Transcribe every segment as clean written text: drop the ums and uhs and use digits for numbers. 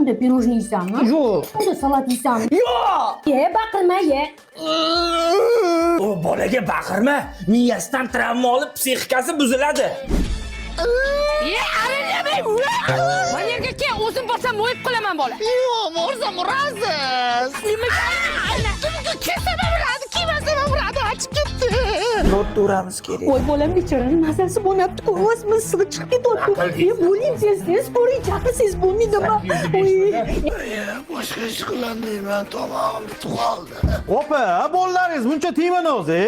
Unda pirojni yeysanmi? Yo'q. Unda salat yeysanmi? Yo'q. Ye, baqirma, ye. O bolaga baqirma, miyasidan travma olib psixikasi buziladi. Arillamang. Men yerga kel, o'zim borsam o'yib qolaman bola. Yo'q, borsam urasiz. Nimaga? Kelsam uradi, kelmasam uradi, ochib ketdi. To'rtta uramiz kerak. Voy bolam bechorani mazasi bo'lmayapti-ku. O'zimiz sig'ib chiqib ketyapti. Ye, bo'ling tez, ko'ring, chaqirsangiz bo'lmaydimi? Voy. Boshqa ish qilaman, tomog'im bitib qoldi. Opa, bolalaringiz buncha tegmani o'zi.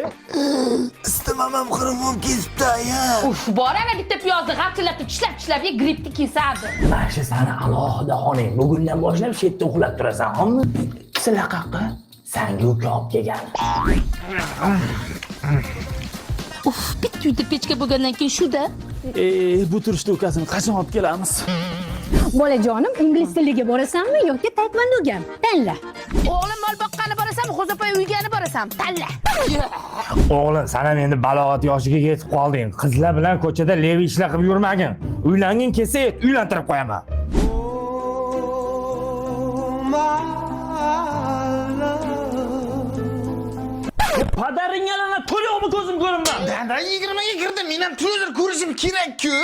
Istamamam qirg'im kesibdi-ya. Uf, boraver bitta piyozni g'archilatib tishlab ye, grippni kesadi. Mana shu sani alohida xonang. Bugundan boshlab shu yerda uxlab turasan, hamma. Sizlar qaqqa? Sanga uka olib kelgan. Uf, bitta uyda pechka bo'lgandan keyin shu-da. Bu turishda ukasini qachon olib kelamiz? Bolajonim, ingliz tiliga borasanmi yoki taekvondoga? Tanla. O'g'lim mol boqqani borasan, Xo'japoy uygani borasan, tanla. O'g'lim, sana endi balog'at yoshiga yetib qolding. Qizlar bilan ko'chada levi ishlar qilib yurmagin. Uylangin kelsa, uylantirib qo'yaman. Padaringga to'liqmi ko'zim ko'rinmadi. Dada 20 ga kirdim, men ham televizor ko'rishim kerak-ku.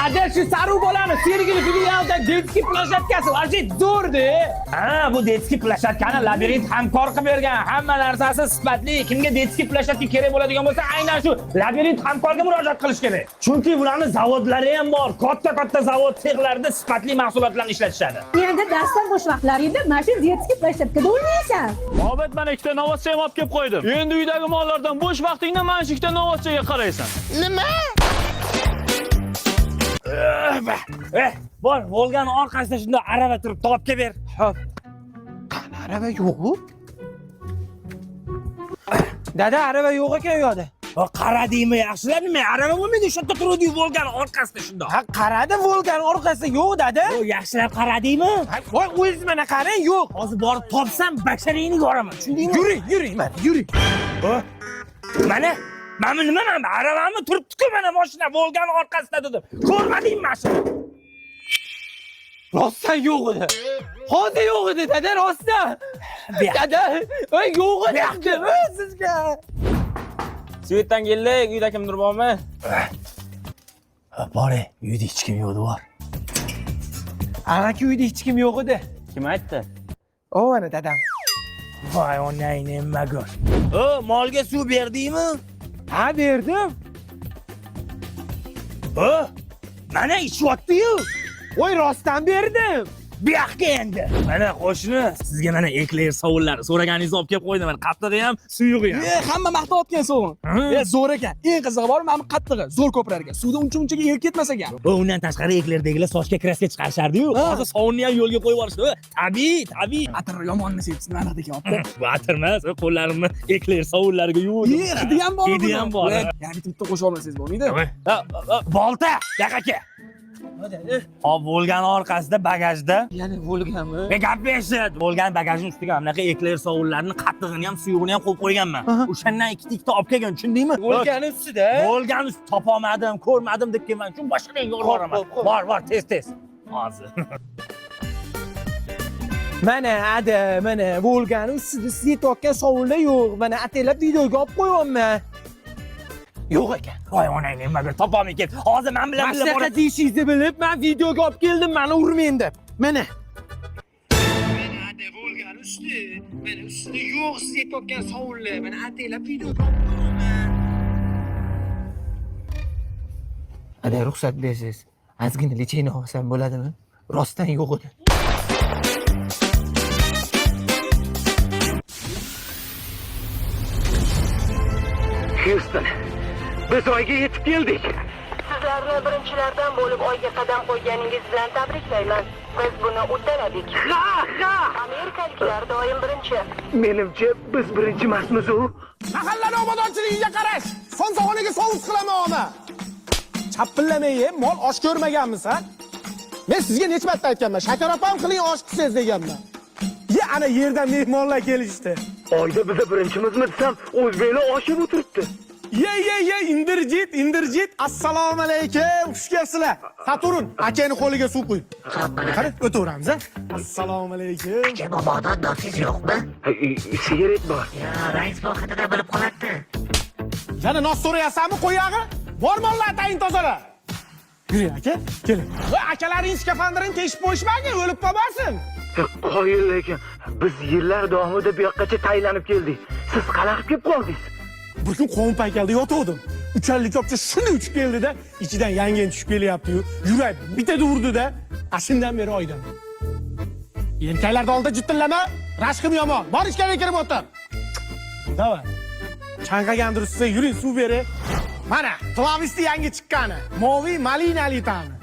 Ada shu saru bolani Sergeli filialida detskiy plashatkasi vaziyat zo'rdi. Ha, bu detskiy plashatkani labirint hamkor qilib bergan. Hamma narsasi sifatli. Kimga detskiy plashatka kerak bo'ladigan bo'lsa, aynan shu labirint hamkorga murojaat qilish kerak. Chunki ularni zavodlari ham bor. Katta zavod sexlarida sifatli mahsulotlarni ishlatishadi. Endi darsdan bo'sh vaqtlaringda mana shu detskiy plashatkada o'ynaysan. Obod, mana ikkita novotcha ham olib kelib qo'ydim. Endi uydagi mollardan bo'sh vaqtingda mana shu ikkita novotchaga qaraysan. Nima? Bor, Volgani orqasida shunday arava turib topib kelib ber. Hop. Qani arava yo'q-ku? Dada, arava yo'q ekan u yoqda. Qaradingmi, yaxshilab nima? Arava bo'lmaydi, shu yerda turuvdi Volgani orqasida shunday. Ha, qaradi, Volgani orqasida yo'q, dada. Yaxshilab qaradingmi? Voy, o'zingiz mana qarang, yo'q. Hozir borib topsam, basharingni ko'raman. Tushundingmi? Yuring, mana, yuring. Mana nimaman? Aravamni turibdi-ku, mana mashina Volgani orqasida dedim. Ko'rmadingmi mashina? Rostdan yo'q edi. Hozir yo'q edi, dada, rostdan. Dada, yo'q edi sizga. Svetdan keldik, uyda kimdir bormi? Bore, uyda hech kim yo'q, bor. Anaki uyda hech kim yo'q edi. Kim aytdi? O, ana dadam. Voy, onang nima go'r. Molga suv berdingmi? Ha, berdim. Mana ichyapti-yu. Voy, rostdan berdim. Bu yoqqa endi. Mana qo'shni, sizga mana ekler sovunlar so'raganingizni olib kelib qo'ydim. Mana qattig'i ham, suyug'i ham. Hamma maqtayotgan sovun. Zo'r ekan. Eng qizig'i bor, mana qattig'i, zo'r ko'pirar ekan. Suvda uncha-munchaga erib ketmas ekan. Undan tashqari eklerdagilar sochga kraska chiqarishardi-yu. Hozir sovunni ham yo'lga qo'yib yuborishdi. Tabiiy. Atir yomonni sevibsiz, aniq ekan. Bu atir emas, qo'llarimni ekler sovunlarga yuvdim. Hidi ham bor. Hidi ham bor. Ya'ni bitta qo'shib olmasangiz bo'lmaydi. Bolta, yoqqa. Hop, Volgani orqasida bagajda. Ya'ni Volgami? Gap eshit. Volgan bagajning ustiga bunaqa ekler sovunlarni, qattig'ini ham, suyug'ini ham qo'yib qo'yganman. O'shandan ikkita olib kelgan, tushundingmi? Volgani ustida. Volgan ust topolmadim, ko'rmadim deb kelman. Shu boshqa yo'l boraman. Bor, tez. Hozir. Mana, mana Volgani ustida siz yetayotgan sovunlar yo'q. Mana ataylab videoga olib qo'yapman. Yo'q ekan. Voy, onang nima bir topolmay ket. Hozir men bilan Mana shunaqa deyishingizni bilib, men videoga olib keldim, meni urmang deb. Mana. Mana Volgani ustida. Mana ustida yo'q siz yetayotgan sovunlar. Mana ataylab videoga olib qo'yapman. Ada ruxsat bersangiz, ozgina lecheyni olsam bo'ladimi? Rostdan yo'q edi. Houston. Biz oyga yetib keldik. Sizlarni birinchilardan bo'lib oyga qadam qo'yganingiz bilan tabriklayman. Biz buni uddaladik. Ha! Amerikaliklar doim birinchi. Menimcha biz birinchi emasmiz-u. Mahallani obodonchiligiga qarash. Son-sog'oniga sovus qilaman ona. Chapillamay, mol osh ko'rmaganmisan? Men sizga necha marta aytganman, shakar opam qiling osh qilsangiz deganman. Ana yerdan mehmonlar kelishdi. Oyda biz birinchimizmi desam, o'zbeklar oshib o'tiribdi. Ye, indirjit. Assalomu alaykum. Xush kelibsizlar. Saturn, akani qo'liga suv qo'y. Qani, o'taveramiz, a? Assalomu alaykum. Bobodan dotsiz yo'qmi? Sigaret bor. Rais bu haqida bilib qoladi. Yana nos so'rayapsanmi, qo'yag'i? Bormonlar tayin tozala. Yuring, aka, keling. Va akalaring skafandrini teshib qo'yishmagin, o'lib qolmasin. Qoyil lekin biz yillar davomida bu yoqqacha tayinlanib keldik. Siz qanaqa kelib qoldingiz? Bir kun qovun paykalda yotuvdim. Uchanlik kopcha shunday uchib keldi-da, ichidan yangen tushib kelyapti-yu. Yurak bitada urdi-da, ashundan beri oydan. Yelkanglarda oldida jittillama, rashqim yomon. Bor ishga kirib o'tir. Davay. Chanqagandir sizga yuring, suv bering. Mana, klavisni yangi chiqqani. Moviy malinali ta'mi.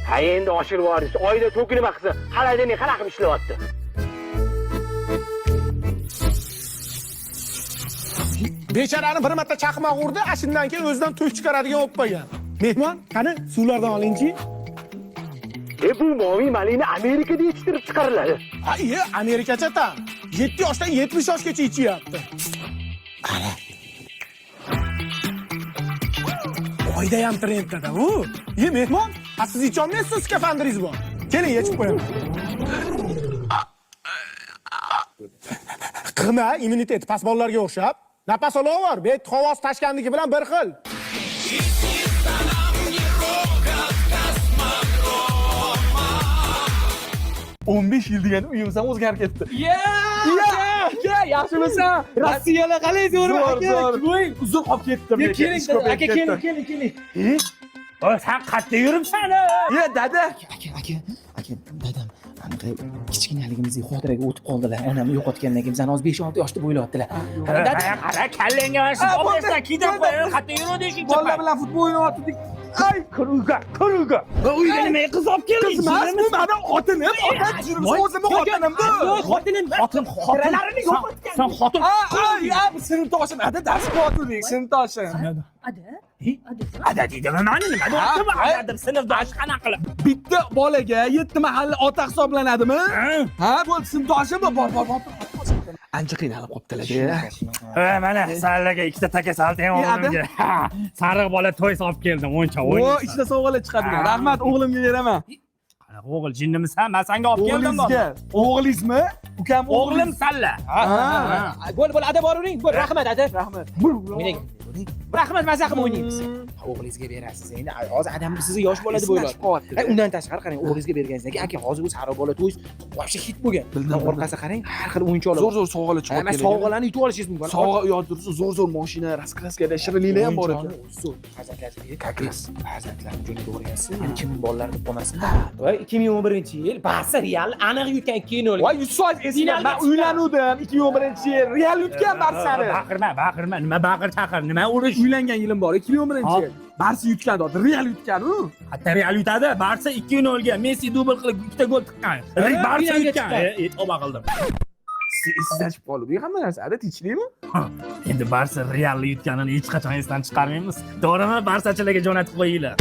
Ha endi oshirib yuborasiz. Oyda to'kilib qilsa, xalayda qanaqa qilib ishlayapti? Becharani bir marta chaqmoq urdi, ashundan keyin o'zidan to'y chiqaradigan bo'lib qolgan. Mehmon, qani suvlardan oling-chi. Bu moviy malina Amerikada yetishtirib chiqariladi. Ha, Amerikacha ta'm. 7 yoshdan 70 yoshgacha ichyapti. Qara. Oyda ham trendda u. Mehmon, siz icholmaysiz, skafandringiz bor. Keling, yechib qo'yaman. Qilma, immuniteti past bolalarga o'xshab. Nafas olaver, bet havosi tashkandagi bilan bir xil. yil degan uyimiz ham o'zgarib ketdi. Aka, yaxshimisan? Rossiyaga qalay zo'r aka? Voy, uzun qolib ketdim. Keling, keling. Oy, sen qayerda yuribsan? Dada. Aka, dadam anaqa kichkinaligimizga xotiraga o'tib qoldilar. Onam yo'qotgandan keyin bizani hozir 5-6 yoshda bo'ylayaptilar. Qara, kallangga mana shu bo'lsa, kiydim qo'yib, qayerda yuruvding? Bolalar bilan futbol o'ynayotdik. Ay, kuruga. Uyga nima qiz olib kelding? Qizmas, bu meni xotinim. O'zimni xotinimda. Xotin xotiralarini yo'qotgan. Sen xotin. Bu sinfdoshim, ada dars qilyapti, sinfdoshim. Ada deydimi? Mani nima deyapti? Ada sinfdosh qanaqa qilib? Bitta bolaga 7 mahalla ota hisoblanadimi? Ha, bu sinfdoshim bor. Ancha qiynalib qoptilar. Mana sallaga ikkita taka saltang o'g'limga. Sariq bola to'y solib keldim, o'ncha o'yin. O, ichida sovg'alar chiqadigan. Rahmat, o'g'limga beraman. Qanaqa o'g'il, jinnimisan? Men senga olib keldim. O'g'lingizmi? Ukam O'g'lim salla. Bo'l, ada boravering. Bo'l, rahmat, ada. Rahmat. Mening. Rahmat, maza qilib o'ynaymiz. O'g'lingizga berasiz. Endi hozir adam sizga yosh bola deb o'yladi. Undan tashqari qarang, o'g'lingizga berganingizdan keyin aka hozir u sariq bola to'y вообще hit bo'lgan. Orqasiga qarang, har xil o'yinchoqlar. Zo'r sovg'alar chiqib kelgan. Sovg'alarni yutib olishingiz mumkin. Sovg'a yo'ldirsa zo'r mashina, raskraskada shirinliklar ham bor ekan. Farzandlaringiz kakras. Farzandlarni jo'naga o'rgansiz. Endi kimning bolalari deb qolmasin. Voy, 2011-yil Barsa Real aniq yutgan 2-0. Voy, 100% eslayman. Men uylanuvdim 2011-yil. Real yutgan Barsani. Baqirma. Nima baqir taqir? Nima urish? Uylangan yilim bor, 2011-yil. Barsa yutgan edi, Real yutgan-ku. Hatta Real yutadi. Barsa 2-0 ga Messi dubl qilib 2ta gol tiqqan. Barsa yutgan. Tavba qildim. Sizdan chiqib qoldi. Bu hamma narsa ada tinchlikmi? Endi Barsa Realni yutganini hech qachon esdan chiqarmaymiz. To'g'rimi? Barsachilarga jo'natib qo'yinglar.